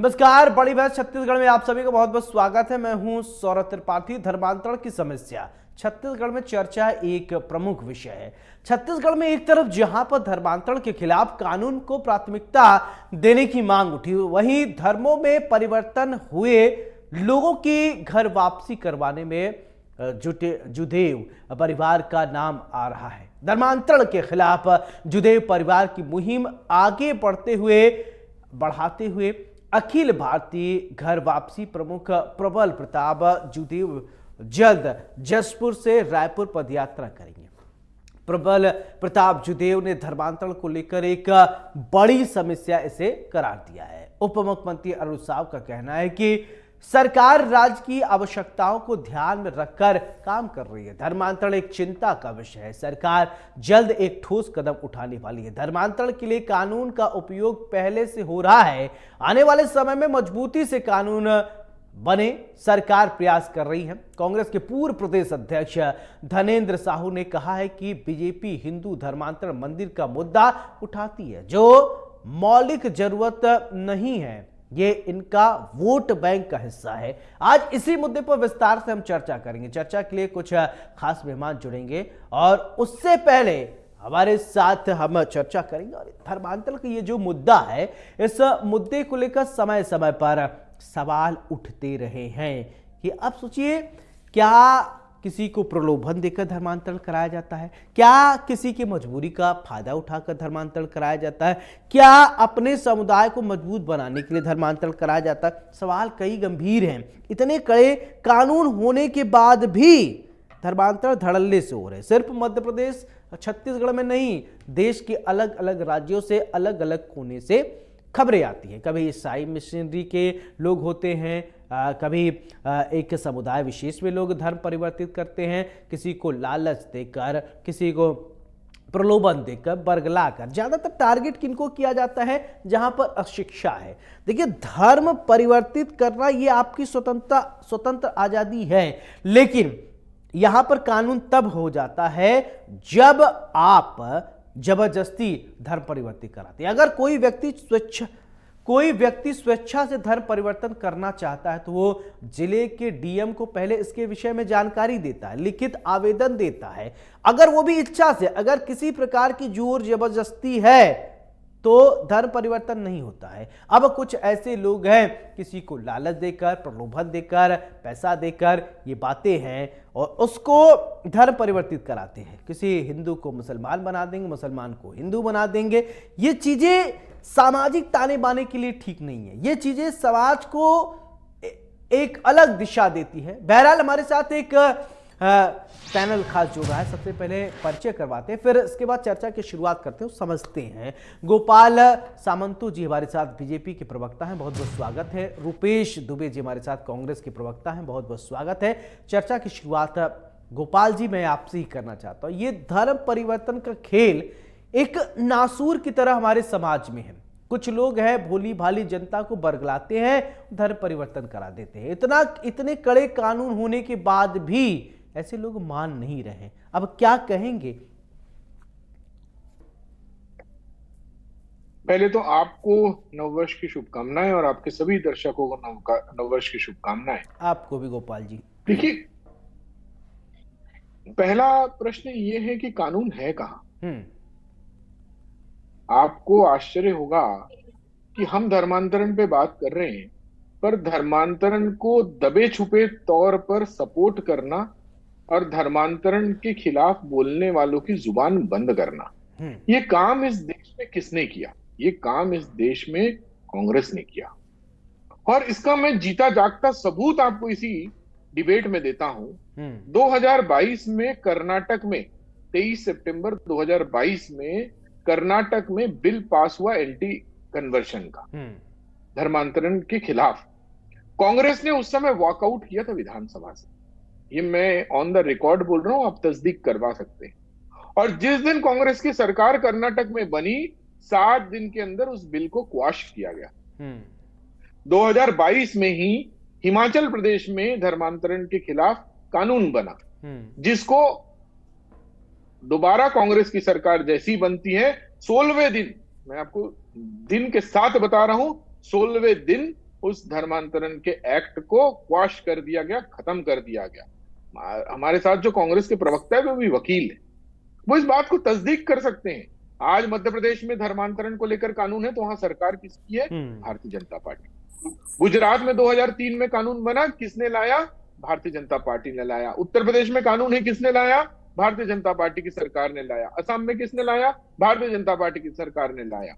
नमस्कार, बड़ी बहस छत्तीसगढ़ में आप सभी का बहुत बहुत स्वागत है। मैं हूं सौरभ त्रिपाठी। धर्मांतरण की समस्या छत्तीसगढ़ में चर्चा एक प्रमुख विषय है। छत्तीसगढ़ में एक तरफ जहां पर धर्मांतरण के खिलाफ कानून को प्राथमिकता देने की मांग उठी, वहीं धर्मों में परिवर्तन हुए लोगों की घर वापसी करवाने में जुदेव परिवार का नाम आ रहा है। धर्मांतरण के खिलाफ जुदेव परिवार की मुहिम आगे बढ़ाते हुए अखिल भारतीय घर वापसी प्रमुख प्रबल प्रताप जुदेव जल्द जसपुर से रायपुर पदयात्रा करेंगे। प्रबल प्रताप जुदेव ने धर्मांतरण को लेकर एक बड़ी समस्या इसे करार दिया है। उप मुख्यमंत्री अरुण साव का कहना है कि सरकार राज्य की आवश्यकताओं को ध्यान में रखकर काम कर रही है। धर्मांतरण एक चिंता का विषय है। सरकार जल्द एक ठोस कदम उठाने वाली है। धर्मांतरण के लिए कानून का उपयोग पहले से हो रहा है। आने वाले समय में मजबूती से कानून बने, सरकार प्रयास कर रही है। कांग्रेस के पूर्व प्रदेश अध्यक्ष धनेंद्र साहू ने कहा है कि बीजेपी हिंदू धर्मांतरण मंदिर का मुद्दा उठाती है, जो मौलिक जरूरत नहीं है, ये इनका वोट बैंक का हिस्सा है। आज इसी मुद्दे पर विस्तार से हम चर्चा करेंगे। चर्चा के लिए कुछ खास मेहमान जुड़ेंगे और उससे पहले हमारे साथ हम चर्चा करेंगे। और धर्मांतरण का ये जो मुद्दा है, इस मुद्दे को लेकर समय समय पर सवाल उठते रहे हैं कि अब सोचिए, क्या किसी को प्रलोभन देकर धर्मांतरण कराया जाता है? क्या किसी की मजबूरी का फायदा उठाकर धर्मांतरण कराया जाता है? क्या अपने समुदाय को मजबूत बनाने के लिए धर्मांतरण कराया जाता है? सवाल कई गंभीर हैं। इतने कड़े कानून होने के बाद भी धर्मांतरण धड़ल्ले से हो रहे हैं। सिर्फ मध्य प्रदेश छत्तीसगढ़ में नहीं, देश के अलग अलग राज्यों से अलग अलग कोने से खबरें आती हैं। कभी ईसाई मिशनरी के लोग होते हैं, कभी एक समुदाय विशेष में लोग धर्म परिवर्तित करते हैं, किसी को लालच देकर, किसी को प्रलोभन देकर, बरगलाकर। ज्यादातर टारगेट किनको किया जाता है? जहां पर अशिक्षा है। देखिए, धर्म परिवर्तित करना ये आपकी स्वतंत्र आजादी है, लेकिन यहां पर कानून तब हो जाता है जब आप जबरदस्ती धर्म परिवर्तित कराते हैं। अगर कोई व्यक्ति स्वेच्छा से धर्म परिवर्तन करना चाहता है तो वो जिले के डीएम को पहले इसके विषय में जानकारी देता है, लिखित आवेदन देता है। अगर वो भी इच्छा से, अगर किसी प्रकार की जोर जबरदस्ती है तो धर्म परिवर्तन नहीं होता है। अब कुछ ऐसे लोग हैं, किसी को लालच देकर, प्रलोभन देकर, पैसा देकर ये बातें हैं और उसको धर्म परिवर्तित कराते हैं। किसी हिंदू को मुसलमान बना देंगे, मुसलमान को हिंदू बना देंगे। ये चीजें सामाजिक ताने बाने के लिए ठीक नहीं है। ये चीजें समाज को एक अलग दिशा देती है। बहरहाल हमारे साथ एक पैनल खास जुड़ रहा है। सबसे पहले परिचय करवाते हैं, फिर इसके बाद चर्चा की शुरुआत करते हैं, समझते हैं। गोपाल सामंतो जी हमारे साथ बीजेपी के प्रवक्ता हैं, बहुत बहुत स्वागत है। रुपेश दुबे जी हमारे साथ कांग्रेस के प्रवक्ता हैं, बहुत बहुत स्वागत है। चर्चा की शुरुआत गोपाल जी मैं आपसे ही करना चाहता हूं। ये धर्म परिवर्तन का खेल एक नासूर की तरह हमारे समाज में है। कुछ लोग हैं, भोली भाली जनता को बरगलाते हैं, धर्म परिवर्तन करा देते हैं। इतने कड़े कानून होने के बाद भी ऐसे लोग मान नहीं रहे। अब क्या कहेंगे? पहले तो आपको नववर्ष की शुभकामनाएं और आपके सभी दर्शकों को नववर्ष की शुभकामनाएं। आपको भी गोपाल जी। देखिए, पहला प्रश्न ये है कि कानून है कहां? आपको आश्चर्य होगा कि हम धर्मांतरण पे बात कर रहे हैं, पर धर्मांतरण को दबे छुपे तौर पर सपोर्ट करना और धर्मांतरण के खिलाफ बोलने वालों की जुबान बंद करना, ये काम इस देश में किसने किया? ये काम इस देश में कांग्रेस ने किया। और इसका मैं जीता जागता सबूत आपको इसी डिबेट में देता हूं। 2022 में कर्नाटक में 23 सितंबर 2022 में कर्नाटक में बिल पास हुआ एंटी कन्वर्शन का, धर्मांतरण के खिलाफ। कांग्रेस ने उस समय वॉकआउट किया था विधानसभा से। ये मैं ऑन द रिकॉर्ड बोल रहा हूं, आप तस्दीक करवा सकते हैं। और जिस दिन कांग्रेस की सरकार कर्नाटक में बनी, 7 दिन के अंदर उस बिल को क्वाश किया गया। 2022 में ही हिमाचल प्रदेश में धर्मांतरण के खिलाफ कानून बना, जिसको दोबारा कांग्रेस की सरकार जैसी बनती है, 16वें दिन, मैं आपको दिन के साथ बता रहा हूं, 16वें दिन उस धर्मांतरण के एक्ट को क्वाश कर दिया गया, खत्म कर दिया गया। हमारे साथ जो कांग्रेस के प्रवक्ता है वो भी वकील है, वो इस बात को तस्दीक कर सकते हैं। आज मध्य प्रदेश में धर्मांतरण को लेकर कानून है तो वहां सरकार किसकी है? भारतीय जनता पार्टी। गुजरात में 2003 में कानून बना, किसने लाया? भारतीय जनता पार्टी ने लाया। उत्तर प्रदेश में कानून है, किसने लाया? भारतीय जनता पार्टी की सरकार ने लाया। असम में किसने लाया? भारतीय जनता पार्टी की सरकार ने लाया।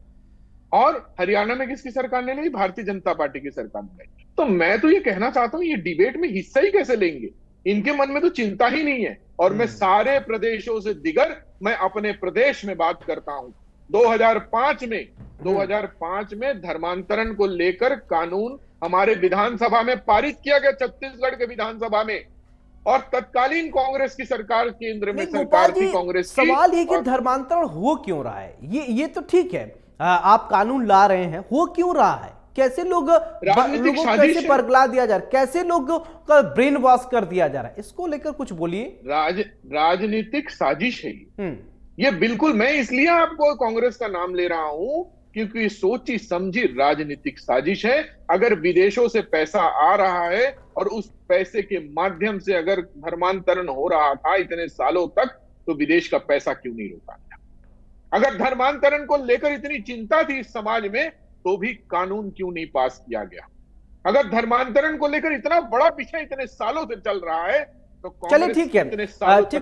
और हरियाणा में किसकी सरकार ने ली? भारतीय जनता पार्टी की सरकार ने लाई। तो मैं तो ये कहना चाहता हूं, ये डिबेट में हिस्सा ही कैसे लेंगे? इनके मन में तो चिंता ही नहीं है। और मैं सारे प्रदेशों से दिगर मैं अपने प्रदेश में बात करता हूं। 2005 में धर्मांतरण को लेकर कानून हमारे विधानसभा में पारित किया गया, छत्तीसगढ़ के विधानसभा में, और तत्कालीन कांग्रेस की सरकार, केंद्र में सरकार थी कांग्रेस की। सवाल ये कि धर्मांतरण हो क्यों रहा है? ये तो ठीक है, आप कानून ला रहे हैं, हो क्यों रहा है? कैसे लोगों को कैसे परगला दिया जा रहा है, कैसे लोगों का ब्रेन वॉश कर दिया जा रहा है, इसको लेकर कुछ बोलिए। राजनीतिक साजिश है ये बिल्कुल। मैं इसलिए आपको कांग्रेस का नाम ले रहा हूं क्योंकि सोची समझी राजनीतिक साजिश है। अगर विदेशों से पैसा आ रहा है और उस पैसे के माध्यम से अगर धर्मांतरण हो रहा था इतने सालों तक, तो विदेश का पैसा क्यों नहीं रोका गया? अगर धर्मांतरण को लेकर इतनी चिंता थी इस समाज में, तो भी कानून क्यों नहीं पास किया गया? अगर धर्मांतरण को लेकर इतना बड़ा विषय इतने सालों से चल रहा है, तो चलिए ठीक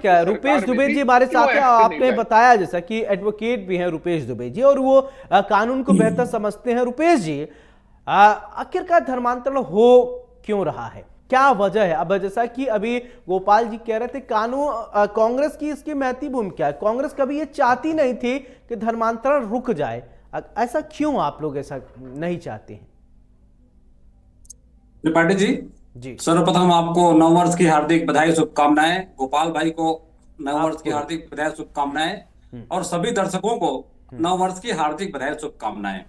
है। रुपेश दुबे जी हमारे साथ हैं। आपने बताया जैसा कि एडवोकेट भी हैं रुपेश दुबे जी, और वो कानून को बेहतर समझते हैं। रुपेश जी, आखिरकार धर्मांतरण हो क्यों रहा है, क्या वजह है? अब जैसा कि अभी गोपाल जी कह रहे थे, कानून कांग्रेस की इसकी महती भूमिका है। कांग्रेस कभी ये चाहती नहीं थी कि धर्मांतरण रुक जाए, ऐसा क्यों आप लोग ऐसा नहीं चाहते हैं? त्रिपाठी जी, सर्वप्रथम आपको नववर्ष की हार्दिक बधाई शुभकामनाएं। गोपाल भाई को नववर्ष की हार्दिक बधाई शुभकामनाएं, और सभी दर्शकों को नववर्ष की हार्दिक बधाई शुभकामनाएं।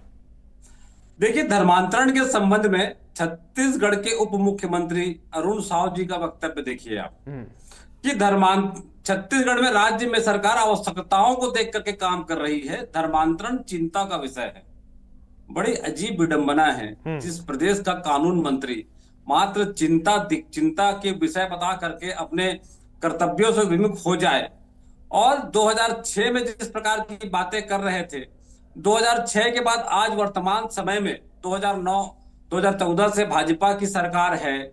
देखिए, धर्मांतरण के संबंध में छत्तीसगढ़ के उप मुख्यमंत्री अरुण साव जी का वक्तव्य देखिए आप, कि छत्तीसगढ़ में राज्य में सरकार आवश्यकताओं को देख करके काम कर रही है। धर्मांतरण चिंता का विषय है। बड़ी अजीब विडंबना है, जिस प्रदेश का कानून मंत्री मात्र चिंता के विषय बता करके अपने कर्तव्यों से विमुख हो जाए, और 2006 में जिस प्रकार की बातें कर रहे थे, 2006 के बाद आज वर्तमान समय में 2009-2014 से भाजपा की सरकार है।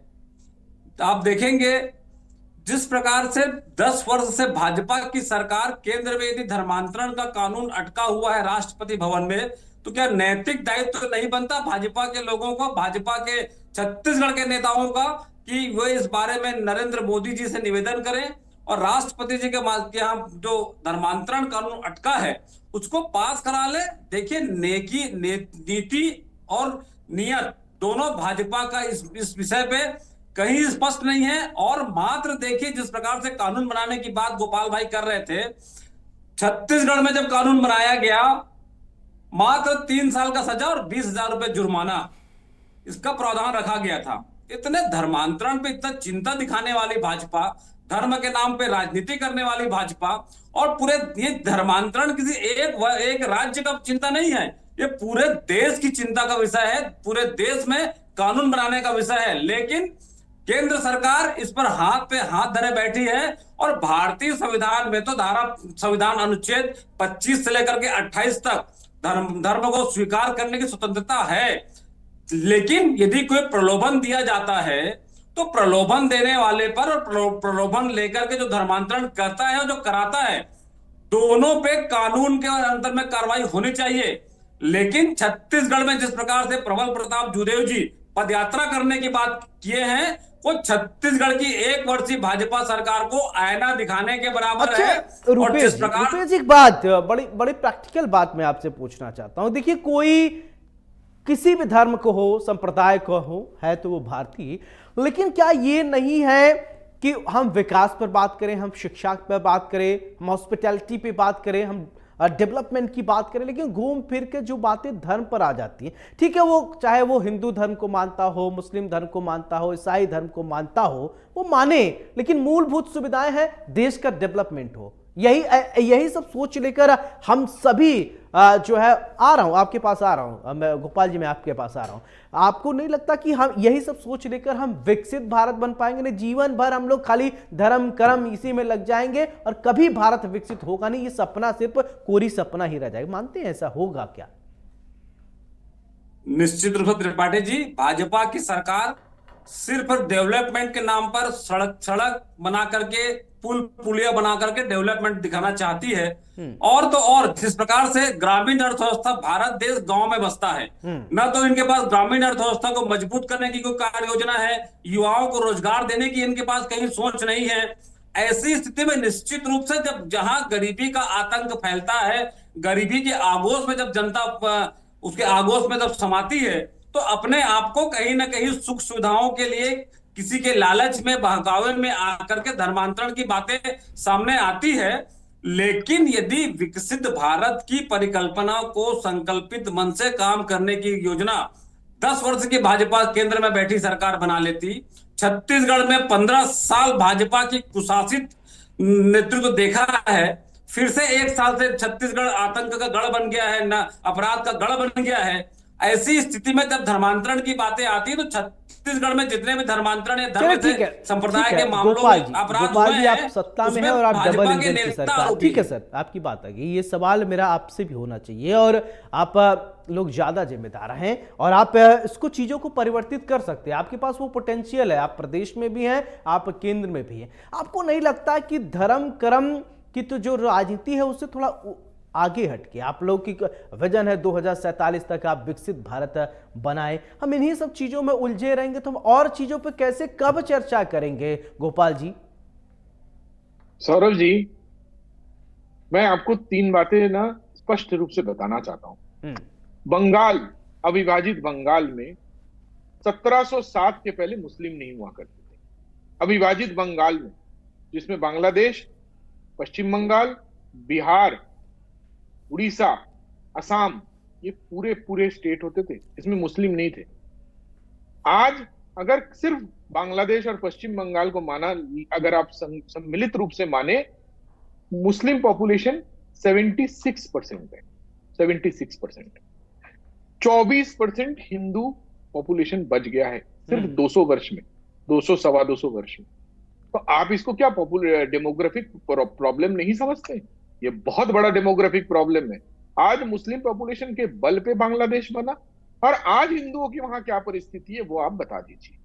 आप देखेंगे जिस प्रकार से 10 वर्ष से भाजपा की सरकार केंद्र में, यदि धर्मांतरण का कानून अटका हुआ है राष्ट्रपति भवन में, तो क्या नैतिक दायित्व तो नहीं बनता भाजपा के लोगों को, भाजपा के छत्तीसगढ़ के नेताओं का, कि वे इस बारे में नरेंद्र मोदी जी से निवेदन करें और राष्ट्रपति जी के यहाँ जो धर्मांतरण कानून अटका है उसको पास करा ले? देखिए, नीति और नियत दोनों भाजपा का इस विषय पे कहीं स्पष्ट नहीं है। और मात्र देखिए, जिस प्रकार से कानून बनाने की बात गोपाल भाई कर रहे थे, छत्तीसगढ़ में जब कानून बनाया गया, मात्र 3 साल का सजा और 20,000 रुपए जुर्माना, इसका प्रावधान रखा गया था। इतने धर्मांतरण पे इतना चिंता दिखाने वाली भाजपा, धर्म के नाम पे राजनीति करने वाली भाजपा, और पूरे ये धर्मांतरण किसी एक राज्य का चिंता नहीं है, ये पूरे देश की चिंता का विषय है। पूरे देश में कानून बनाने का विषय है, लेकिन केंद्र सरकार इस पर हाथ पे हाथ धरे बैठी है। और भारतीय संविधान में तो संविधान अनुच्छेद 25 से लेकर के 28 तक धर्म को स्वीकार करने की स्वतंत्रता है। लेकिन यदि कोई प्रलोभन दिया जाता है, तो प्रलोभन देने वाले पर और प्रलोभन लेकर के जो धर्मांतरण करता है और जो कराता है, दोनों पे कानून के अंतर में कार्रवाई होनी चाहिए। लेकिन छत्तीसगढ़ में जिस प्रकार से प्रबल प्रताप जुदेव जी पदयात्रा करने की बात किए हैं, वो छत्तीसगढ़ की 1 वर्षीय भाजपा सरकार को आईना दिखाने के बराबर है। और जिस प्रकार एक बात, बड़ी प्रैक्टिकल बात मैं आपसे पूछना चाहता हूं। देखिए, कोई किसी भी धर्म को हो, संप्रदाय को हो, है तो वो भारतीय, लेकिन क्या ये नहीं है कि हम विकास पर बात करें, हम शिक्षा पर बात करें, हम हॉस्पिटैलिटी पे बात करें, हम डेवलपमेंट की बात करें, लेकिन घूम फिर के जो बातें धर्म पर आ जाती हैं, ठीक है, वो चाहे वो हिंदू धर्म को मानता हो, मुस्लिम धर्म को मानता हो, ईसाई धर्म को मानता हो, वो माने, लेकिन मूलभूत सुविधाएं हैं, देश का डेवलपमेंट हो, यही सब सोच लेकर हम सभी जो है, आ रहा हूं आपके पास, आ रहा हूं मैं गोपाल जी, मैं आपके पास आ रहा हूं। आपको नहीं लगता कि हम यही सब सोच लेकर हम विकसित भारत बन पाएंगे? नहीं, जीवन भर हम लोग खाली धर्म कर्म इसी में लग जाएंगे और कभी भारत विकसित होगा नहीं। ये सपना सिर्फ कोरी सपना ही रह जाएगा। मानते हैं ऐसा होगा क्या? निश्चित रूप से त्रिपाठी जी, भाजपा की सरकार सिर्फ डेवलपमेंट के नाम पर सड़क सड़क बना करके, पुल पुलिया बना करके डेवलपमेंट दिखाना चाहती है। और तो और जिस प्रकार से ग्रामीण अर्थव्यवस्था, भारत देश गांव में बसता है, न तो इनके पास ग्रामीण अर्थव्यवस्था को मजबूत करने की कोई कार्य योजना है, युवाओं को रोजगार देने की इनके पास कहीं सोच नहीं है। ऐसी स्थिति में निश्चित रूप से जब जहां गरीबी का आतंक फैलता है, गरीबी के आगोश में जब जनता उसके आगोश में जब समाती है, तो अपने आप को कहीं ना कहीं सुख सुविधाओं के लिए किसी के लालच में, बहकावे में आकर के धर्मांतरण की बातें सामने आती है। लेकिन यदि विकसित भारत की परिकल्पना को संकल्पित मन से काम करने की योजना 10 वर्ष की भाजपा केंद्र में बैठी सरकार बना लेती, छत्तीसगढ़ में 15 साल भाजपा की कुशासित नेतृत्व देखा है, फिर से 1 साल से छत्तीसगढ़ आतंक का गढ़ बन गया है, ना अपराध का गढ़ बन गया है। ऐसी स्थिति में जब धर्मांतरण की बातें आती है, तो छत्तीसगढ़ में जितने भी धर्मांतरण या धर्म से संप्रदाय के मामलों में अपराध हुए हैं, आप सत्ता में हैं और आप डबल इंजन की सरकार। ठीक है सर, आपकी बात आ गई। ये सवाल मेरा आपसे भी होना चाहिए, और आप लोग ज्यादा जिम्मेदार हैं और आप इसको चीजों को परिवर्तित कर सकते हैं। आपके पास वो पोटेंशियल है, आप प्रदेश में भी हैं, आप केंद्र में भी हैं। आपको नहीं लगता कि धर्म कर्म की तो जो राजनीति है उससे थोड़ा आगे हटके आप लोग की विजन है 2047 तक आप विकसित भारत बनाए, हम इन्हीं सब चीजों में उलझे रहेंगे तो हम और चीजों पे कैसे कब चर्चा करेंगे गोपाल जी? सौरभ जी, मैं आपको 3 बातें ना स्पष्ट रूप से बताना चाहता हूं। बंगाल, अविभाजित बंगाल में 1707 के पहले मुस्लिम नहीं हुआ करते थे। अविभाजित बंगाल में, जिसमें बांग्लादेश, पश्चिम बंगाल, बिहार, उड़ीसा, असम, ये पूरे पूरे स्टेट होते थे, इसमें मुस्लिम नहीं थे। आज अगर सिर्फ बांग्लादेश और पश्चिम बंगाल को माना, अगर आप सम्मिलित रूप से माने, मुस्लिम पॉपुलेशन 76% है, 76%। 24% हिंदू पॉपुलेशन बच गया है सिर्फ 200 वर्ष में, 200 सवा 200 वर्ष में। तो आप इसको क्या डेमोग्राफिक प्रॉब्लम नहीं समझते? ये बहुत बड़ा डेमोग्राफिक प्रॉब्लम है। आज मुस्लिम पॉपुलेशन के बल पे बांग्लादेश बना, और आज हिंदुओं की वहां क्या परिस्थिति है वो आप बता दीजिए।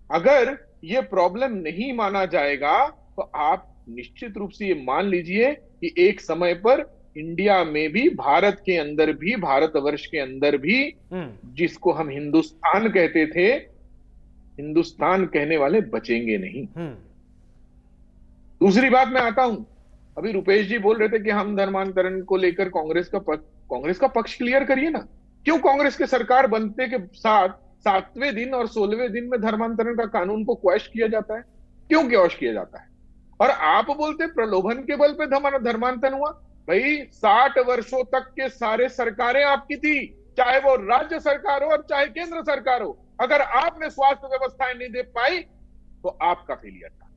अगर ये प्रॉब्लम नहीं माना जाएगा तो आप निश्चित रूप से ये मान लीजिए कि एक समय पर इंडिया में भी, भारत के अंदर भी, भारतवर्ष के अंदर भी, जिसको हम हिंदुस्तान कहते थे, हिंदुस्तान कहने वाले बचेंगे नहीं। दूसरी बात मैं आता हूं, अभी रुपेश जी बोल रहे थे कि हम धर्मांतरण को लेकर कांग्रेस का पक्ष क्लियर करिए ना। क्यों कांग्रेस के सरकार बनते के साथ 7वें दिन और 16वें दिन में धर्मांतरण का कानून को क्वैश किया जाता है? क्यों क्वैश किया जाता है? और आप बोलते प्रलोभन के बल पे धर्मांतरण हुआ। भाई 60 वर्षों तक के सारे सरकारें आपकी थी, चाहे वो राज्य सरकार हो और चाहे केंद्र सरकार हो। अगर आपने स्वास्थ्य व्यवस्थाएं नहीं दे पाई तो आपका फेलियर था।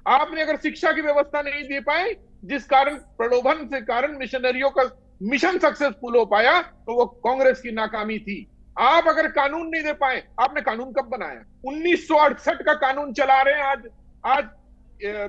आपने अगर शिक्षा की व्यवस्था नहीं दे पाई, जिस कारण प्रलोभन से कारण मिशनरियों का मिशन सक्सेसफुल हो पाया, तो वो कांग्रेस की नाकामी थी। आप अगर कानून नहीं दे पाए, आपने कानून कब बनाया? 1968 का कानून चला रहे हैं आज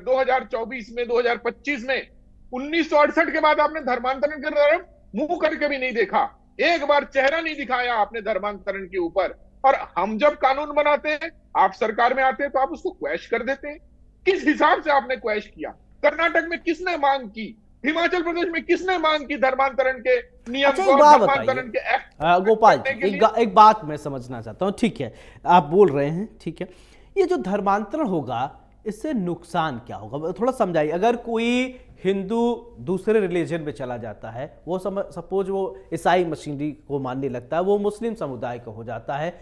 2024 में, 2025 में। 1968 के बाद आपने धर्मांतरण के तरफ मुंह करके भी नहीं देखा, एक बार चेहरा नहीं दिखाया आपने धर्मांतरण के ऊपर। और हम जब कानून बनाते हैं, आप सरकार में आते हैं, तो आप उसको क्वैश कर देते हैं। किस हिसाब से आपने क्वैश किया? कर्नाटक में किसने मांग की? हिमाचल प्रदेश में किसने मांग की धर्मांतरण के नियम को, धर्मांतरण के एक्ट? गोपाल जी, एक बात मैं समझना चाहता हूं। ठीक है, आप बोल रहे हैं, ठीक है, ये जो धर्मांतरण होगा इससे नुकसान क्या होगा, थोड़ा समझाइए। अगर कोई हिंदू दूसरे रिलीजन में चला जाता है, वो सपोज वो ईसाई मशीनरी को मानने लगता है, वो मुस्लिम समुदाय का हो जाता है,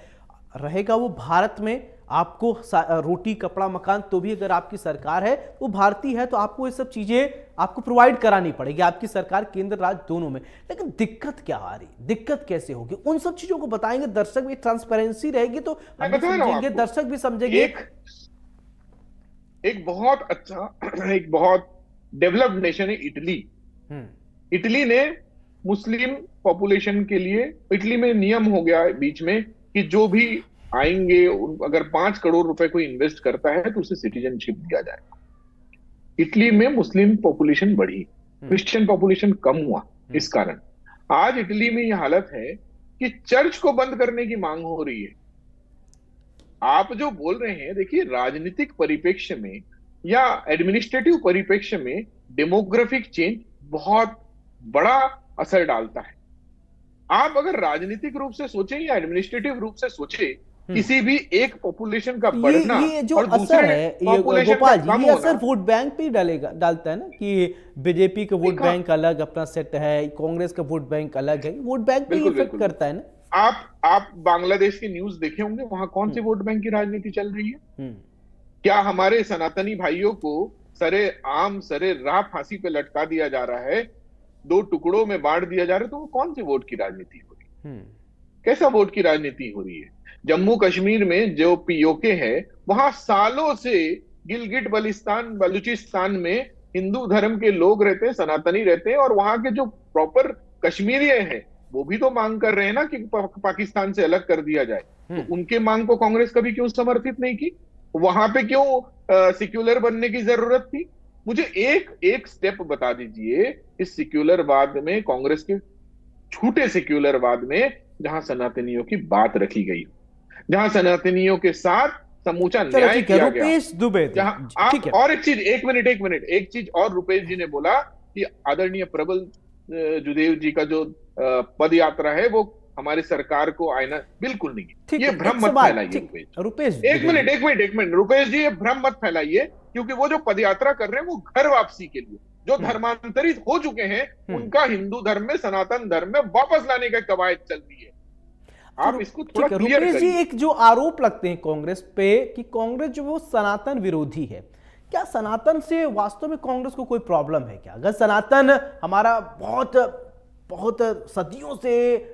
रहेगा वो भारत में, आपको रोटी कपड़ा मकान, तो भी अगर आपकी सरकार है, वो भारतीय है, तो आपको ये सब चीजें आपको प्रोवाइड करानी पड़ेगी, आपकी सरकार केंद्र राज्य दोनों में। लेकिन दिक्कत क्या आ रही, दिक्कत कैसे होगी, उन सब चीजों को बताएंगे, दर्शक भी, ट्रांसपेरेंसी रहेगी तो हम भी समझेंगे, दर्शक भी समझेंगे। एक बहुत अच्छा, एक बहुत डेवलप्ड नेशन है इटली। इटली ने मुस्लिम पॉपुलेशन के लिए, इटली में नियम हो गया है बीच में कि जो भी आएंगे, अगर 5 करोड़ रुपए कोई इन्वेस्ट करता है तो उसे सिटीजनशिप दिया जाएगा। इटली में मुस्लिम पॉपुलेशन बढ़ी, क्रिश्चियन पॉपुलेशन कम हुआ। इस कारण आज इटली में यह हालत है कि चर्च को बंद करने की मांग हो रही है। आप जो बोल रहे हैं, देखिए राजनीतिक परिप्रेक्ष्य में या एडमिनिस्ट्रेटिव परिप्रेक्ष्य में डेमोग्राफिक चेंज बहुत बड़ा असर डालता है। आप अगर राजनीतिक रूप से सोचें या एडमिनिस्ट्रेटिव रूप से सोचें, किसी भी एक पॉपुलेशन का बढ़ना ये जो और असर दूसरे है ये population गोपाल का जी, कम ये असर होना, वोट बैंक पे ही डालता है ना कि बीजेपी का वोट देखा। बैंक अलग अपना सेट है, कांग्रेस का वोट बैंक अलग है, वोट बैंक पे ही बिल्कुल, इफेक्ट बिल्कुल। करता है ना। आप बांग्लादेश की न्यूज देखे होंगे, वहां कौन सी वोट बैंक की राजनीति चल रही है? क्या हमारे सनातनी भाइयों को सरे राह फांसी पे लटका दिया जा रहा है, 2 टुकड़ों में बांट दिया जा रहा है, तो वो कौन सी वोट की राजनीति हो रही है? कैसा वोट की राजनीति हो रही है? जम्मू कश्मीर में जो पीओके है, वहां सालों से गिलगिट बल्तिस्तान बलूचिस्तान में हिंदू धर्म के लोग रहते हैं, सनातनी रहते हैं, और वहां के जो प्रॉपर कश्मीरी हैं वो भी तो मांग कर रहे हैं ना कि पाकिस्तान से अलग कर दिया जाए। तो उनके मांग को कांग्रेस कभी क्यों समर्थित नहीं की? वहां पे क्यों सेक्युलर बनने की जरूरत थी? मुझे एक स्टेप बता दीजिए इस सेक्युलरवाद में, कांग्रेस के झूठे सेक्युलरवाद में, जहां सनातनियों की बात रखी गई, जहां सनातनियों के साथ समूचा न्याय किया गया। रुपेश दुबे जहां आप, और एक चीज, एक चीज और रुपेश जी ने बोला कि आदरणीय प्रबल जुदेव जी का जो पद यात्रा है वो हमारी सरकार को आईना, बिल्कुल नहीं। ये भ्रम मत फैलाइए रुपेश। एक मिनट रुपेश जी, ये भ्रम मत फैलाइए, क्योंकि वो जो पद यात्रा कर रहे हैं वो घर वापसी के लिए, जो धर्मांतरित हो चुके हैं उनका हिंदू धर्म में, सनातन धर्म में वापस लाने का कवायद चल रही है। आप इसको थोड़ा क्लियर रुपेश जी, एक जो आरोप लगते हैं कांग्रेस पे कि कांग्रेस जो वो सनातन विरोधी है, क्या सनातन से वास्तव में कांग्रेस को कोई प्रॉब्लम है क्या? अगर सनातन हमारा बहुत बहुत सदियों से,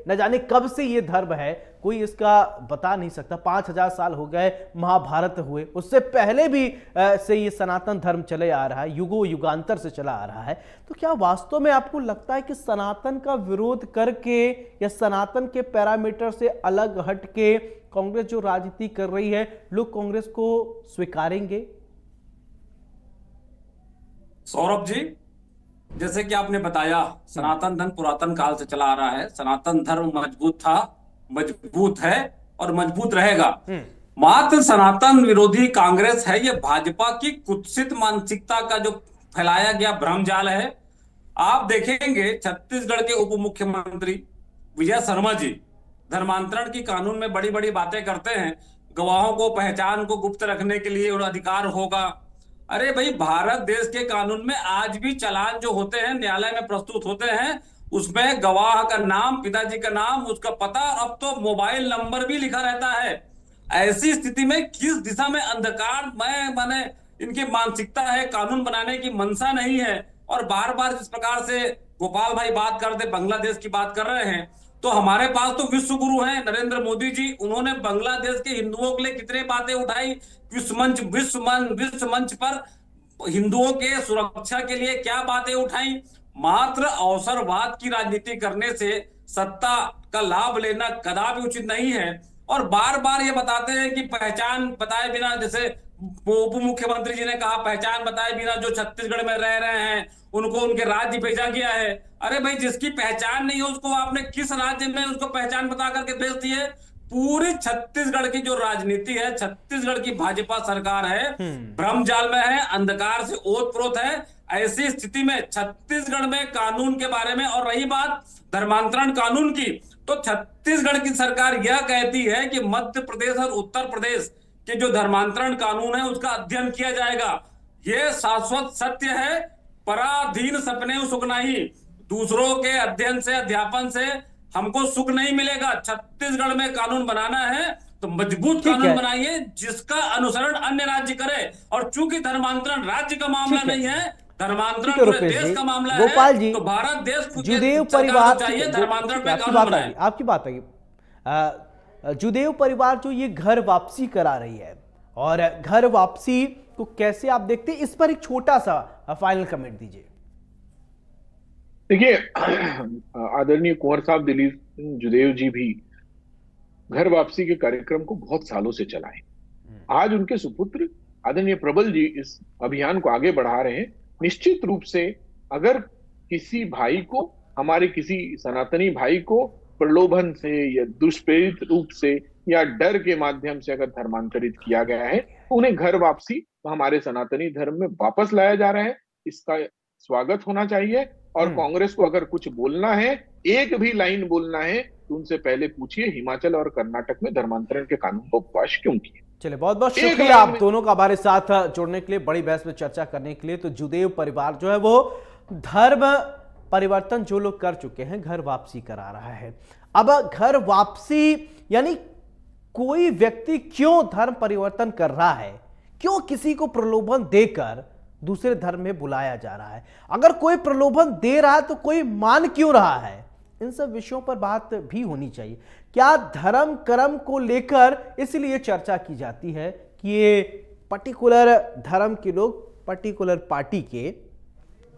न जाने कब से ये धर्म है, कोई इसका बता नहीं सकता, 5000 साल हो गए महाभारत हुए, उससे पहले भी से ये सनातन धर्म चले आ रहा है, युगांतर से चला आ रहा है। तो क्या वास्तव में आपको लगता है कि सनातन का विरोध करके या सनातन के पैरामीटर से अलग हट के कांग्रेस जो राजनीति कर रही है, लोग कांग्रेस को स्वीकारेंगे? सौरभ जी, जैसे कि आपने बताया, सनातन धर्म पुरातन काल से चला आ रहा है, सनातन धर्म मजबूत था, मजबूत है और मजबूत रहेगा। मात्र सनातन विरोधी कांग्रेस है, ये भाजपा की कुत्सित मानसिकता का जो फैलाया गया भ्रमजाल है। आप देखेंगे छत्तीसगढ़ के उप मुख्यमंत्री विजय शर्मा जी धर्मांतरण की कानून में बड़ी बड़ी बातें करते हैं, गवाहों को पहचान को गुप्त रखने के लिए अधिकार होगा। अरे भाई, भारत देश के कानून में आज भी चालान जो होते हैं, न्यायालय में प्रस्तुत होते हैं, उसमें गवाह का नाम, पिताजी का नाम, उसका पता, अब तो मोबाइल नंबर भी लिखा रहता है। ऐसी स्थिति में किस दिशा में अंधकार मैंने इनकी मानसिकता है, कानून बनाने की मंशा नहीं है। और बार बार जिस प्रकार से गोपाल भाई बात करते, बांग्लादेश की बात कर रहे हैं, तो हमारे पास तो विश्व गुरु हैं नरेंद्र मोदी जी, उन्होंने बांग्लादेश के हिंदुओं के लिए कितने बातें उठाई, विश्व मंच पर हिंदुओं के सुरक्षा के लिए क्या बातें उठाई। मात्र अवसरवाद की राजनीति करने से सत्ता का लाभ लेना कदापि उचित नहीं है। और बार बार ये बताते हैं कि पहचान बताए बिना, जैसे उप मुख्यमंत्री जी ने कहा, पहचान बताए बिना जो छत्तीसगढ़ में रह रहे हैं उनको उनके राज्य भेजा गया है। अरे भाई, जिसकी पहचान नहीं है उसको आपने किस राज्य में उसको पहचान बता करके भेज दी है? पूरी छत्तीसगढ़ की जो राजनीति है, छत्तीसगढ़ की भाजपा सरकार है, भ्रमजाल में है, अंधकार से ओतप्रोत है। ऐसी स्थिति में छत्तीसगढ़ में कानून के बारे में, और रही बात धर्मांतरण कानून की, तो छत्तीसगढ़ की सरकार यह कहती है कि मध्य प्रदेश और उत्तर प्रदेश के जो धर्मांतरण कानून है उसका अध्ययन किया जाएगा। यह शाश्वत सत्य है, पराधीन सपने सुख नहीं। दूसरों के अध्ययन से, अध्यापन से हमको सुख नहीं मिलेगा। छत्तीसगढ़ में कानून बनाना है तो मजबूत कानून बनाइए जिसका अनुसरण अन्य राज्य करे। और चूंकि धर्मांतरण राज्य का मामला नहीं है, धर्मांतरण पूरे देश का मामला है, गोपाल जी, तो भारत देश जुदेव परिवार चाहिए धर्मांतरण पे कानून बनाए। आपकी बात है, जुदेव परिवार जो ये घर वापसी करा रही है, और घर वापसी को कैसे आप देखते हैं, इस पर एक छोटा सा फाइनल कमेंट दीजिए। देखिए, आदरणीय कुंवर साहब दिलीप जुदेव जी भी घर वापसी के कार्यक्रम को बहुत सालों से चलाए। आज उनके सुपुत्र आदरणीय प्रबल जी इस अभियान को आगे बढ़ा रहे हैं। निश्चित रूप से अगर किसी भाई को, हमारे किसी सनातनी भाई को प्रलोभन से या दुष्प्रेरित रूप से या डर के माध्यम से अगर धर्मांतरित किया गया है, तो उन्हें घर वापसी हमारे सनातनी धर्म में वापस लाया जा रहा है। इसका स्वागत होना चाहिए। और कांग्रेस को अगर कुछ बोलना है, एक भी लाइन बोलना है, तो उनसे पहले पूछिए हिमाचल और कर्नाटक में धर्मांतरण के कानून को पास क्यों किए। चलिए, बहुत बहुत शुक्रिया आप दोनों का हमारे साथ जुड़ने के लिए, बड़ी बहस में चर्चा करने के लिए। तो जुदेव परिवार जो है वो धर्म परिवर्तन जो लोग कर चुके हैं, घर वापसी करा रहा है। अब घर वापसी यानी कोई व्यक्ति क्यों धर्म परिवर्तन कर रहा है, क्यों किसी को प्रलोभन देकर दूसरे धर्म में बुलाया जा रहा है, अगर कोई प्रलोभन दे रहा है तो कोई मान क्यों रहा है, इन सब विषयों पर बात भी होनी चाहिए। क्या धर्म कर्म को लेकर इसलिए चर्चा की जाती है कि ये पर्टिकुलर धर्म के लोग पर्टिकुलर पार्टी के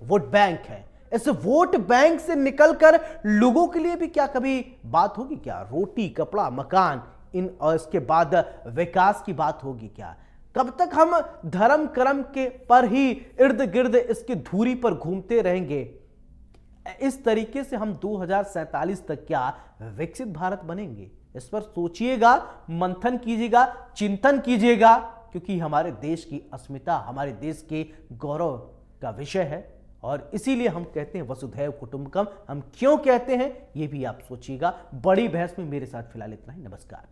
वोट बैंक है, इस वोट बैंक से निकलकर लोगों के लिए भी क्या कभी बात होगी क्या, रोटी कपड़ा मकान इन, और इसके बाद विकास की बात होगी क्या? कब तक हम धर्म कर्म के पर ही इर्द गिर्द इसकी धुरी पर घूमते रहेंगे? इस तरीके से हम 2047 तक क्या विकसित भारत बनेंगे? इस पर सोचिएगा, मंथन कीजिएगा, चिंतन कीजिएगा, क्योंकि हमारे देश की अस्मिता, हमारे देश के गौरव का विषय है। और इसीलिए हम कहते हैं वसुधैव कुटुंबकम। हम क्यों कहते हैं ये भी आप सोचिएगा। बड़ी बहस में मेरे साथ फिलहाल इतना ही। नमस्कार।